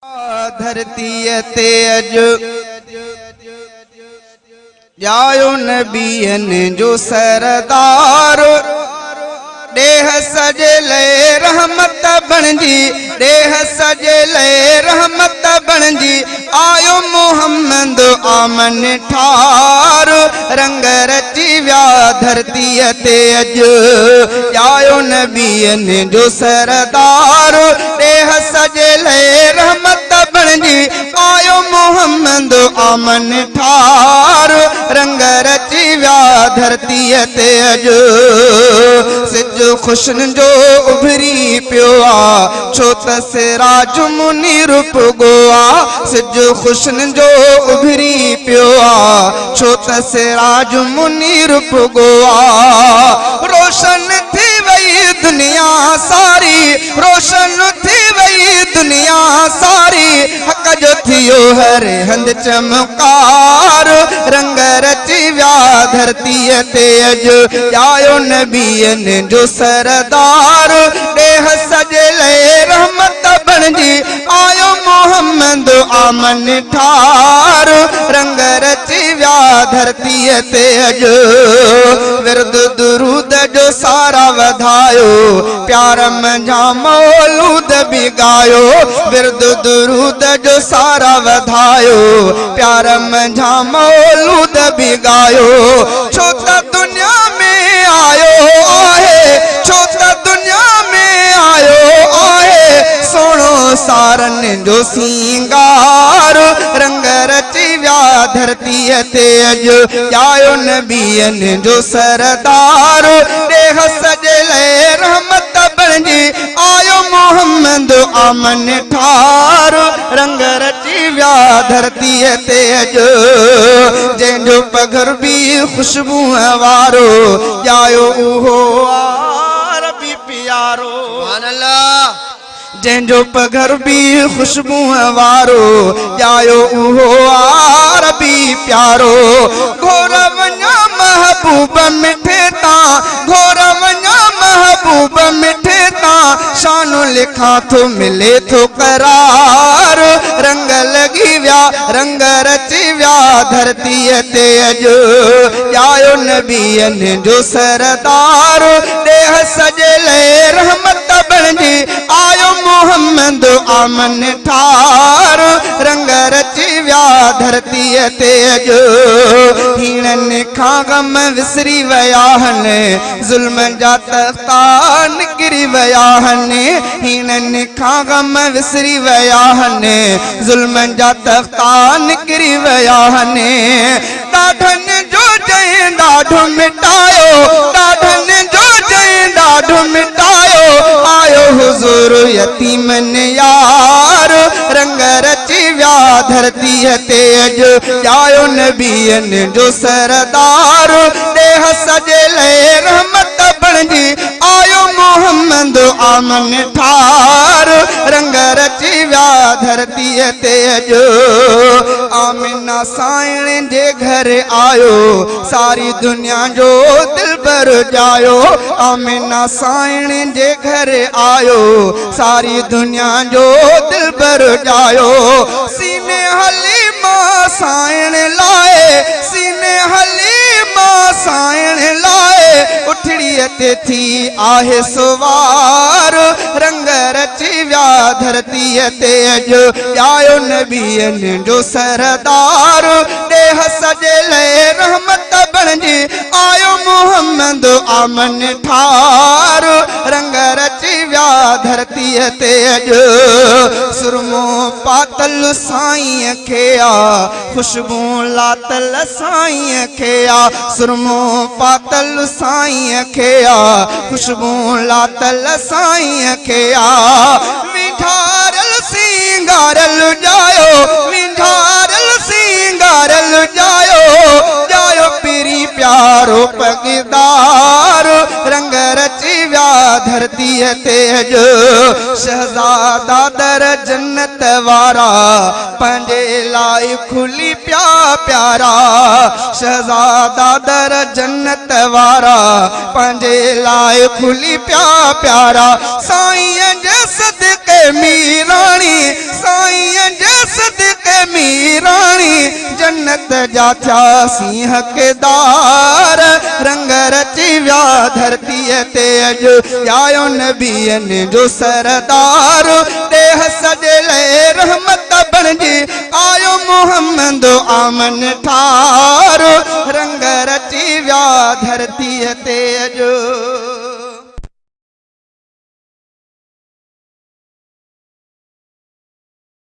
धरती ते अज जायो नबियन जो सरदार देह सजले रहमत बनजी देह सजले रहमत बनजी आयो मोहम्मद आमन ठार रंग रची व्या धरती ते अज जायो नबियन जो सरदार देह सजले रहमत बनजी आयो मोहम्मद आमन ठार रंग रची व्या धरती ते अज सिज खुशन जो उभरी पियो आ छो त सिराज मुनी रूप गोआ सिज खुशन जो उभरी पियो आ छो त सिराज मुनी रूप गोआ रोशन थी वई दुनिया सारी रोशन थी वई दुनिया सारी हक जो थियो हर हंद चमकार रंग रची व्या धरती ते अज जायो नबियन जो सरदार देह सजले रहमत बनजी आयो मोहम्मद आमन ठार रंग रची व्या धरती ते अज विरद दुरूद जो सारा वधायो प्यार मंझा मौलूद भी गायो विरद दुरूद जो सारा वधायो प्यार मंझा मौलूद भी गायो छो त दुनिया में आयो आहे छो त दुनिया में आयो आहे सोनो सारन जो सिंगार रंग रची व्या धरती ते अज जायो नबियन जो सरदार देह सजले रहमत बनजी आयो मोहम्मद आमन ठार रंग रची व्या धरती ते अज जंहिंजो पघर भी खुशबू वारो जायो उहो आरबी प्यारो जंहिंजो पघर भी खुशबू वारो जायो उहो आरबी प्यारो घोर वञा महबूब मिठे ता घोर वञा महबूब मिठे ता शानो लिखा तो मिले तो करार रंग लगी व्या रंग रची व्या धरती ते अज जायो नबियन जो सरदार देह सजले रहमत बनजी आयो मोहम्मद आमन ठार रंग रची व्या धरती ते अज हीणन खां गम विसरी वया हने जुल्म जा तख्ता निकिरी वया हने हीणन खां गम विसरी वया हने जुल्म जा तख्ता निकिरी वया हने ॾाढन जो जय ॾाढो मिटायो ॾाढन जो जय ॾाढो मिटायो आयो हुजूर यतीमन यार रंग रची व्या धरती ते अज जायो नबियन जो सरदार देह सजले रहमत बनजी आयो मोहम्मद आमन ठार रंग रची व्या धरती ते अज आमिना साइण जे घर आयो सारी दुनिया जो दिल भर जायो आमिना साइण जे घर आयो सारी दुनिया जो दिल भर जायो सीने हली मां साइण लाए सीने हली मां साइण लाए उठड़ी ते थी आहे सवार रंग रची व्या धरती ते अज जायो नबियन जो सरदार देह सजले रहमत बनजी आयो मोहम्मद आमन ठार रंग रची व्या धरती ते अज सुरमो पातल साईं खे आ खुशबू लातल साईं खे आ सुरमो पातल साईं खे आ खुशबू लातल साईं खे आ विंठारल सिंगारल जायो विंठारल सिंगारल जायो जायो पीरी प्यारो पगदार रंग रची व्या धरती ते अज शहजादा दर जन्नत वारा पंजे लाई खुली प्या प्यारा शहजादा दर जन्नत वारा पंजे लाई खुली प्या प्यारा साईं जे सदके मीरानी साईं जे सदके मीराणी जन्नत जा थियासीं हक़दार रंग रची विया धरतीअ ते अॼु आयो नबियनि जो सरदार देह सजले रहमत बणिजी आयो मोहम्मद आमन ठार रंग रची विया धरतीअ ते अॼु